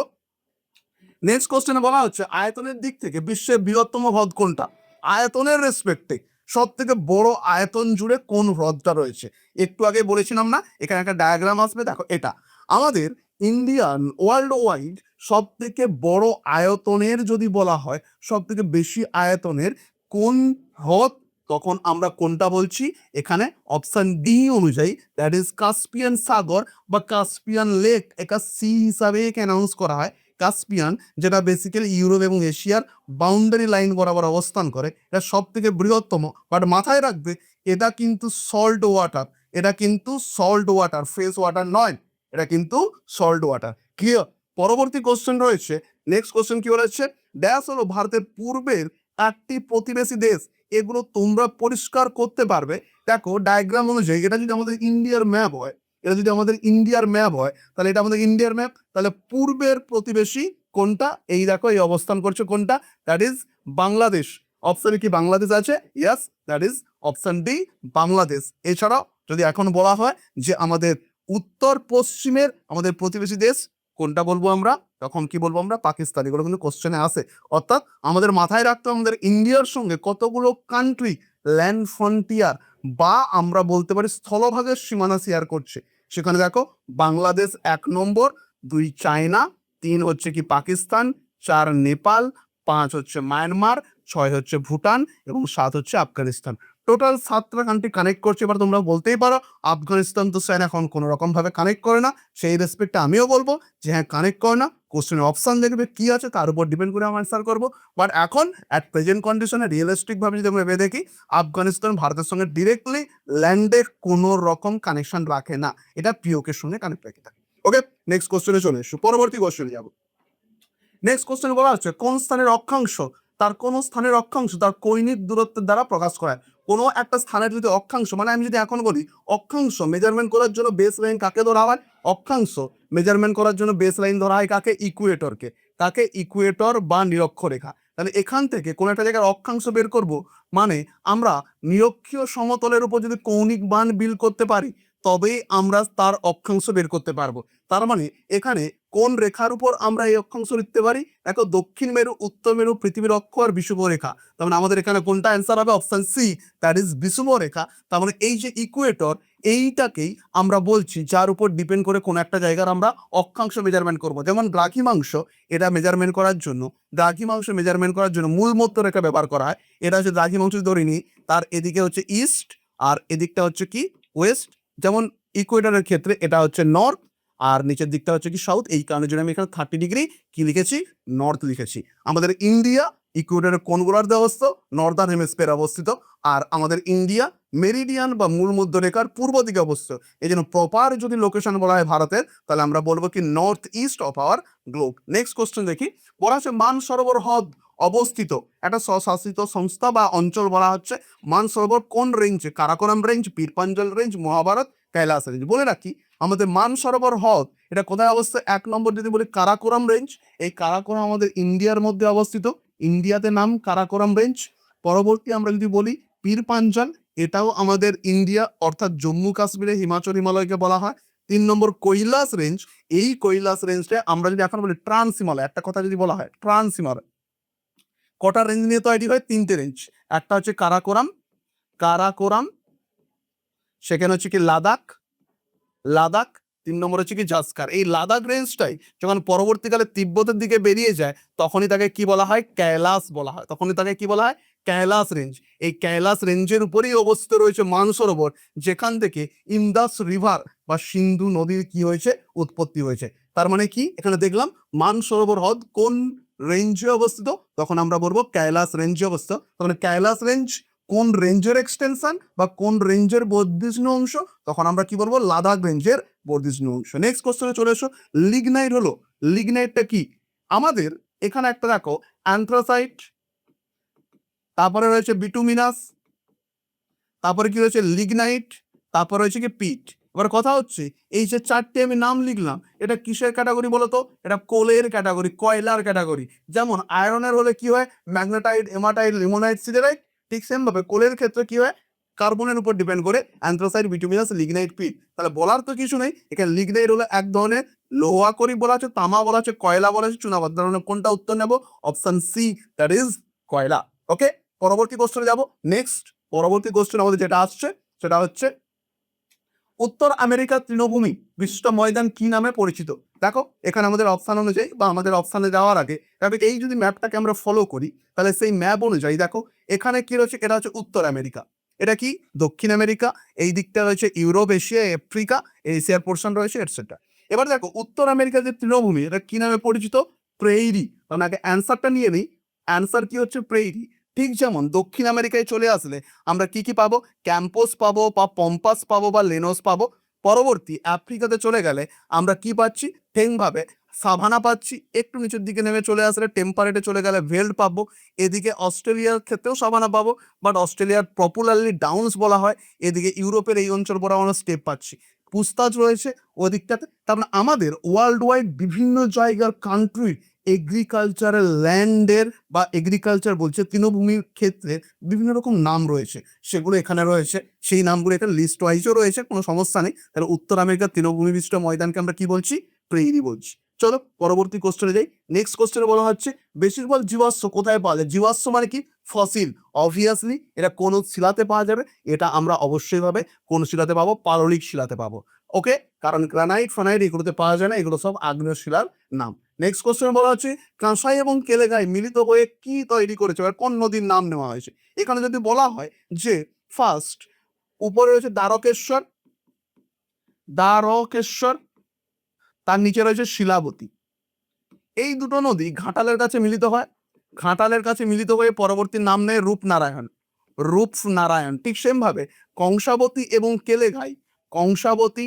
নেক্সট কোশ্চেনে বলা হচ্ছে আয়তনের দিক থেকে বিশ্বের বৃহত্তম হ্রদ কোনটা। আয়তনের রেসপেক্টে সব থেকে বড় আয়তন জুড়ে কোন হ্রদটা রয়েছে। একটু আগে বলেছিলাম না, এখানে একটা ডায়াগ্রাম আসবে, দেখো এটা আমাদের ইন্ডিয়ান ওয়ার্ল্ড ওয়াইড সব থেকে বড় আয়তনের যদি বলা হয়, সব থেকে বেশি আয়তনের কোন হ্রদ, তখন আমরা কোনটা বলছি। এখানে অপশন ডি অনুযায়ী দ্যাট ইজ কাস্পিয়ান সাগর বা কাস্পিয়ান লেক, এটা সি হিসাবে অ্যানাউন্স করা হয়। কাস্পিয়ান, যেটা বেসিক্যালি ইউরোপ এবং এশিয়ার বাউন্ডারি লাইন বরাবর অবস্থান করে, এটা সব থেকে বৃহত্তম। বাট মাথায় রাখবে এটা কিন্তু সল্ট ওয়াটার, এটা কিন্তু সল্ট ওয়াটার, ফ্রেশ ওয়াটার নয়, এটা কিন্তু সল্ট ওয়াটার। ক্লিয়ার? পরবর্তী কোশ্চেন রয়েছে। নেক্সট কোশ্চেন কি বলেছে, ড্যাশ হলো ভারতের পূর্বের একটি প্রতিবেশী দেশ। এগুলো তোমরা পরিষ্কার করতে পারবে। দেখো ডায়াগ্রাম অনুযায়ী এটা যদি আমাদের ইন্ডিয়ার ম্যাপ হয়, এটা যদি আমাদের ইন্ডিয়ার ম্যাপ হয়, তাহলে এটা আমাদের ইন্ডিয়ার ম্যাপ। তাহলে পূর্বের প্রতিবেশী কোনটা, এই দেখো এই অবস্থান করছে কোনটা, দ্যাট ইজ বাংলাদেশ। অপশনে কি বাংলাদেশ আছে? Yes, that is option D, Bangladesh. এছাড়াও যদি এখন বলা হয় যে আমাদের উত্তর পশ্চিমের আমাদের প্রতিবেশী দেশ কোনটা বলবো আমরা, তখন কি বলবো আমরা? পাকিস্তান। এগুলো কিন্তু কোশ্চেনে আসে। অর্থাৎ আমাদের মাথায় রাখতে হবে আমাদের ইন্ডিয়ার সঙ্গে কতগুলো কান্ট্রি ল্যান্ড ফ্রন্টিয়ার বা আমরা বলতে পারি স্থলভাগের সীমানা শেয়ার করছে। সেখানে দেখো বাংলাদেশ 1 নম্বর, 2 চায়না, 3 হচ্ছে কি পাকিস্তান, 4 নেপাল, 5 হচ্ছে মায়ানমার, 6 হচ্ছে ভুটান এবং 7 হচ্ছে আফগানিস্তান। টোটাল 7টা কান্ট্রি কানেক্ট করছে। এবার তোমরা বলতেই পারো আফগানিস্তান তো চায়না এখন কোনো রকম ভাবে কানেক্ট করে না। সেই রেসপেক্টে আমিও বলবো যে হ্যাঁ কানেক্ট করে না। কোশ্চেনের অপশন দেখবে কি আছে তার উপর ডিপেন্ড করে আমি অ্যান্সার করবো। বাট এখন অ্যাট প্রেজেন্ট কন্ডিশনে রিয়েলিস্টিক ভাবে যদি আমরা ভেবে দেখি, আফগানিস্তান ভারতের সঙ্গে ডিরেক্টলি ল্যান্ডে কোনো রকম কানেকশন রাখে না, এটা পিওকের সঙ্গে কানেক্ট রাখে থাকে। ওকে, নেক্সট কোশ্চেনে চলে এসো, পরবর্তী কোশ্চেনে যাবো। নেক্সট কোশ্চেন বলা হচ্ছে কোন স্থানের অক্ষাংশ তার কৈনিক দূরত্বের দ্বারা প্রকাশ করায়। কোনো একটা স্থানের যদি অক্ষাংশ, মানে আমি যদি এখন বলি অক্ষাংশ মেজারমেন্ট করার জন্য বেস লাইন কাকে ধরা হয়? অক্ষাংশ মেজারমেন্ট করার জন্য বেস লাইন ধরা হয় কাকে? ইকুয়েটরকে। কাকে? ইকুয়েটর বা নিরক্ষরেখা। তাহলে এখান থেকে কোন একটা জায়গার অক্ষাংশ বের করব, মানে আমরা নিরক্ষীয় সমতলের উপর যদি কৌণিক মান বিল করতে পারি তবেই আমরা তার অক্ষাংশ বের করতে পারবো। তার মানে এখানে কোন রেখার উপর আমরা এই অক্ষাংশ লিখতে পারি? দেখো দক্ষিণ মেরু, উত্তর মেরু, পৃথিবীর অক্ষ আর বিষুব রেখা। তার মানে আমাদের এখানে কোনটা অ্যান্সার হবে? অপশন সি, দ্যাট ইজ বিষুব রেখা। তার মানে এই যে ইকুয়েটর, এইটাকেই আমরা বলছি যার উপর ডিপেন্ড করে কোন একটা জায়গার আমরা অক্ষাংশ মেজারমেন্ট করব। যেমন দ্রাঘিমাংশ, এটা মেজারমেন্ট করার জন্য মূল মধ্য রেখা ব্যবহার করা হয়। এটা হচ্ছে দ্রাঘিমাংশ ধরে নিই, তার এদিকে হচ্ছে ইস্ট আর এদিকটা হচ্ছে কি ওয়েস্ট। যেমন ইকুয়েটরের ক্ষেত্রে এটা হচ্ছে নর্থ আর নিচের দিকটা হচ্ছে কি সাউথ। এই কারণে জন্য আমি এখানে 30 ডিগ্রি কি লিখেছি? নর্থ লিখেছি। আমাদের ইন্ডিয়া ইকুয়েটরের কোণগোলার্ধে দেওয়া অবস্থিত, নর্দার্ন হেমিস্ফিয়ারে অবস্থিত। আর আমাদের ইন্ডিয়া মেরিডিয়ান বা মূল মধ্য রেখার পূর্ব দিকে অবস্থিত। এই জন্য প্রপার যদি লোকেশন বলা হয় ভারতের, তাহলে আমরা বলবো কি north east of our globe. Next question দেখি, বলা হচ্ছে মানসরোবর হ্রদ অবস্থিত একটা স্বশাসিত সংস্থা বা অঞ্চল বলা হচ্ছে মানসরোবর কোন রেঞ্জে? Karakoram range, Pir Panjal range, Mahabharat, Kailash range. বলে রাখি আমাদের মানসরোবর হ্রদ এটা কোথায় অবস্থিত? 1 নম্বর যদি বলি কারাকোরাম রেঞ্জ। এই কারাকোরাম আমাদের ইন্ডিয়ার মধ্যে অবস্থিত, ইন্ডিয়াতে নাম কারাকোরাম রেঞ্জ। পরবর্তী আমরা যদি বলি পীরপাঞ্জল, এটাও আমাদের ইন্ডিয়া অর্থাৎ জম্মু কাশ্মীরে হিমাচল হিমালয়কে বলা হয়। 3 নম্বর কৈলাস রেঞ্জ, এই কৈলাস রেঞ্জটা আমরা যদি এখন বলি ট্রান্স হিমালয়, একটা কথা যদি বলা হয় ট্রান্স হিমালয়, কটা রেঞ্জ নিয়ে তৈরি হয়? 3টে রেঞ্জ। একটা হচ্ছে কারাকোরাম, সেখানে হচ্ছে কি লাদাখ, 3 নম্বর হচ্ছে কি জাস্কার। এই লাদাখ রেঞ্জটাই যখন পরবর্তীকালে তিব্বতের দিকে বেরিয়ে যায় তখনই তাকে কি বলা হয়? কৈলাস বলা হয়। কৈলাস রেঞ্জ। এই কৈলাস রেঞ্জের উপরেই অবস্থিত রয়েছে মানসরোবর, যেখান থেকে ইন্দাস রিভার বা সিন্ধু নদীর কি হয়েছে? উৎপত্তি হয়েছে। তার মানে কি এখানে দেখলাম মানসরোবর হ্রদ কোন রেঞ্জে অবস্থিত, তখন আমরা বলবো কৈলাস রেঞ্জে অবস্থিত। তার মানে কৈলাস রেঞ্জ কোন রেঞ্জের এক্সটেনশন বা কোন রেঞ্জের বর্ধিষ্ণু অংশ, তখন আমরা কি বলবো? লাদাখ রেঞ্জের বর্ধিষ্ণু অংশ। নেক্সট কোশ্চেনে চলে এসো, লিগনাইট হলো, লিগনাইটটা কি? আমাদের এখানে একটা দেখো অ্যান্থ্রাসাইট, তারপরে রয়েছে বিটুমিনাস, তারপরে কি রয়েছে? লিগনাইট, তারপরে রয়েছে কি পিট। এবার কথা হচ্ছে এই যে 4টে আমি নাম লিখলাম এটা কিসের ক্যাটাগরি বলতো? এটা কোলের ক্যাটাগরি, কয়লার ক্যাটাগরি। যেমন আয়রনের হলে কি হয়? Magnetite, hematite, limonite, siderite. ঠিক সেম ভাবে কোলের ক্ষেত্রে কি হয়? কার্বনের উপর ডিপেন্ড করে অ্যান্থ্রাসাইট, বিটুমিনাস, লিগনাইট, পিট। তাহলে বলার তো কিছু নেই, এখানে লিগনাইট হলো এক ধরনের লোহা করি বলা আছে, তামা বলা আছে, কয়লা বলা আছে, চুনা বলা আছে। কোনটা উত্তর নেব? অপশন সি, দ্যাট ইজ কয়লা। ওকে, পরবর্তী কোশ্চেনে যাব। নেক্সট পরবর্তী কোশ্চেন আমাদের যেটা আসছে সেটা হচ্ছে উত্তর আমেরিকার তৃণভূমি বিশিষ্ট ময়দান কি নামে পরিচিত? দেখো এখানে আমাদের অপশন অনুযায়ী বা আমাদের অপশনে যাওয়ার আগে এই যদি ম্যাপটাকে আমরা ফলো করি তাহলে সেই ম্যাপ অনুযায়ী দেখো এখানে কি রয়েছে? এটা হচ্ছে উত্তর আমেরিকা, এটা কি দক্ষিণ আমেরিকা, এই দিকটা রয়েছে ইউরোপ, এশিয়া, আফ্রিকা, এশিয়ার পোর্শন রয়েছে এটসেট্রা। এবার দেখো উত্তর আমেরিকার যে তৃণভূমি এটা কি নামে পরিচিত? প্রেইরি। কারণ আগে অ্যান্সারটা নিয়ে নিই, অ্যান্সার কি হচ্ছে? প্রেইরি। ঠিক যেমন দক্ষিণ আমেরিকায় চলে আসলে আমরা কি কি পাবো? ক্যাম্পোস পাবো বা পম্পাস পাবো বা লেনোস পাবো। পরবর্তী আফ্রিকাতে চলে গেলে আমরা কি পাচ্ছি? ঠেংভাবে সাভানা পাচ্ছি। একটু নিচের দিকে নেমে চলে আসলে টেম্পারেটে চলে গেলে ভেল্ড পাবো। এদিকে অস্ট্রেলিয়ার ক্ষেত্রেও সাভানা পাবো, বাট অস্ট্রেলিয়ার পপুলারলি ডাউন্স বলা হয়। এদিকে ইউরোপের এই অঞ্চল পরে আমরা স্টেপ পাচ্ছি, পুস্তাজ রয়েছে ওদিকটাতে। তার মানে আমাদের ওয়ার্ল্ড ওয়াইড বিভিন্ন জায়গার কান্ট্রির এগ্রিকালচারাল ল্যান্ডের বা এগ্রিকালচার বলছে তৃণভূমির ক্ষেত্রে বিভিন্ন রকম নাম রয়েছে, সেগুলো এখানে রয়েছে। সেই নামগুলো এটা লিস্ট ওয়াইজও রয়েছে, কোনো সমস্যা নেই। তাহলে উত্তর আমেরিকার তৃণভূমি বিশিষ্ট ময়দানকে আমরা কি বলছি? প্রেইরি বলছি। চলো পরবর্তী কোশ্চেনে যাই। নেক্সট কোশ্চেনে বলা হচ্ছে বেশিরভাগ জীবাশ্ম কোথায় পাওয়া যায়? জীবাশ্ম মানে কি? ফসিল। অবভিয়াসলি এটা কোন শিলাতে পাওয়া যাবে? এটা আমরা অবশ্যই ভাবে কোন শিলাতে পাবো? পাললিক শিলাতে পাবো। ওকে, কারণ গ্রানাইট ফ্রানাইট এগুলোতে পাওয়া যায় না, এগুলো সব আগ্নেয় শিলার নাম। নেক্সট কোশ্চেন বলা হচ্ছে কাঁসাই এবং কেলেঘাই মিলিত হয়ে কি তৈরি করেছে, আর কোন নদীর নাম নেওয়া হয়েছে? এখানে যদি বলা হয় যে ফার্স্ট উপরে রয়েছে দ্বারকেশ্বর, দ্বারকেশ্বর, তার নিচে রয়েছে শিলাবতী। এই দুটো নদী ঘাটালের কাছে মিলিত হয়, ঘাটালের কাছে মিলিত হয়ে পরবর্তী নাম নেয় রূপনারায়ণ, রূপনারায়ণ। ঠিক সেম ভাবে কংসাবতী এবং কেলেঘাই, কংসাবতী,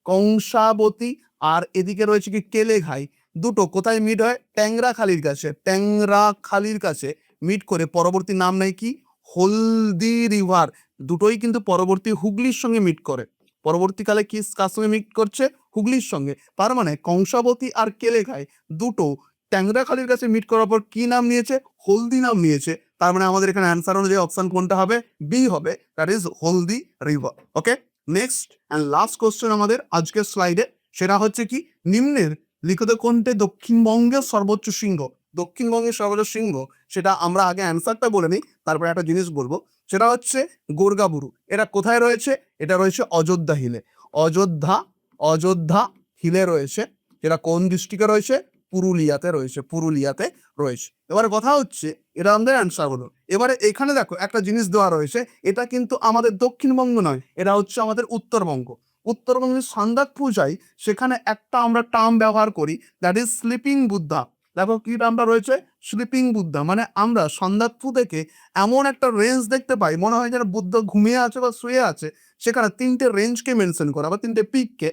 কংসাবতী আর এদিকে রয়েছে কি কেলেঘাই, দুটো কোথায় মিট হয়? ট্যাংরাখালির কাছে, ট্যাংরাখালির কাছে মিট করে পরবর্তী নাম নেয় কি? হলদি রিভার। দুটোই কিন্তু পরবর্তী হুগলির সঙ্গে মিট করে। পরবর্তীকালে কি কার সঙ্গে মিট করছে? হুগলির সঙ্গে। তার মানে কংসাবতী আর কেলেঘাই দুটো ট্যাংরাখালির কাছে মিট করার পর কি নাম নিয়েছে? হলদি নাম নিয়েছে। তার মানে আমাদের এখানে অ্যান্সার অনুযায়ী অপশন কোনটা হবে? বি হবে, that is haldi river. Okay, next and last question আমাদের আজকের স্লাইডে, সেটা হচ্ছে কি নিম্নের লিখিত কোনটি দক্ষিণবঙ্গের সর্বোচ্চ শৃঙ্গ? দক্ষিণবঙ্গের সর্বোচ্চ শৃঙ্গ, সেটা আমরা আগে অ্যান্সারটা বলে নিই, তারপরে একটা জিনিস বলবো। সেটা হচ্ছে গোর্গাবুরু। এটা কোথায় রয়েছে? এটা রয়েছে অযোধ্যা হিলে। অযোধ্যা, অযোধ্যা হিলে রয়েছে, যেটা কোন ডিস্ট্রিক্টে রয়েছে? পুরুলিয়াতে রয়েছে, পুরুলিয়াতে রয়েছে। এবারে কথা হচ্ছে এটা আমাদের অ্যান্সার হলো। এবারে এখানে দেখো একটা জিনিস দেওয়া রয়েছে, এটা কিন্তু আমাদের দক্ষিণবঙ্গ নয়, এটা হচ্ছে আমাদের উত্তরবঙ্গ। উত্তরবঙ্গের সান্দাকফু যাই, সেখানে একটা আমরা টার্ম ব্যবহার করি, দ্যাট ইজ স্লিপিং বুদ্ধা। দেখো কি নামটা রয়েছে? স্লিপিং বুদ্ধা। মানে আমরা সন্দাকফু থেকে এমন একটা রেঞ্জ দেখতে পাই, মনে হয় যেন বুদ্ধ ঘুমিয়ে আছে বা শুয়ে আছে। সেখানে তিনটে রেঞ্জকে মেনশন করা বা তিনটে পিককে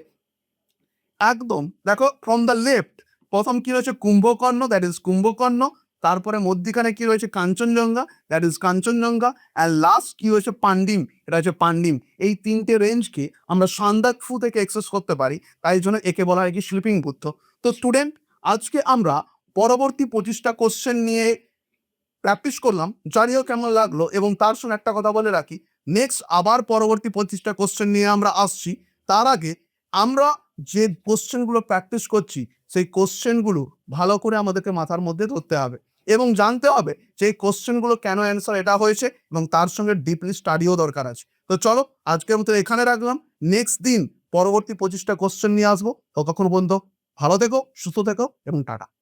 একদম দেখো ফ্রম দ্য লেফট। প্রথম কি রয়েছে? Kumbhakarna, that is Kumbhakarna. তারপরে মধ্যিখানে কি রয়েছে? Kanchenjunga, that is Kanchenjunga. And last কি হয়েছে? পান্ডিম, এটা হচ্ছে পান্ডিম। এই তিনটে রেঞ্জকে আমরা সান্দাকফু থেকে এক্সেস করতে পারি, তাই জন্য একে বলা হয় কি স্লিপিং বুদ্ধ। তো স্টুডেন্ট, আজকে আমরা পরবর্তী 25টা কোশ্চেন নিয়ে প্র্যাকটিস করলাম, জানিও কেমন লাগলো। এবং তার সঙ্গে একটা কথা বলে রাখি, নেক্সট আবার পরবর্তী 25টা কোশ্চেন নিয়ে আমরা আসছি। তার আগে আমরা যে কোশ্চেনগুলো প্র্যাকটিস করছি, সেই কোশ্চেনগুলো ভালো করে আমাদেরকে মাথার মধ্যে ধরতে হবে এবং জানতে হবে যে এই কোশ্চেনগুলো কেন অ্যান্সার এটা হয়েছে, এবং তার সঙ্গে ডিপলি স্টাডিও দরকার আছে। তো চলো আজকের মতো এখানে রাখলাম। নেক্সট দিন পরবর্তী 25টা কোশ্চেন নিয়ে আসবো। ততক্ষণ পর্যন্ত ভালো থেকো, সুস্থ থেকো এবং টাটা।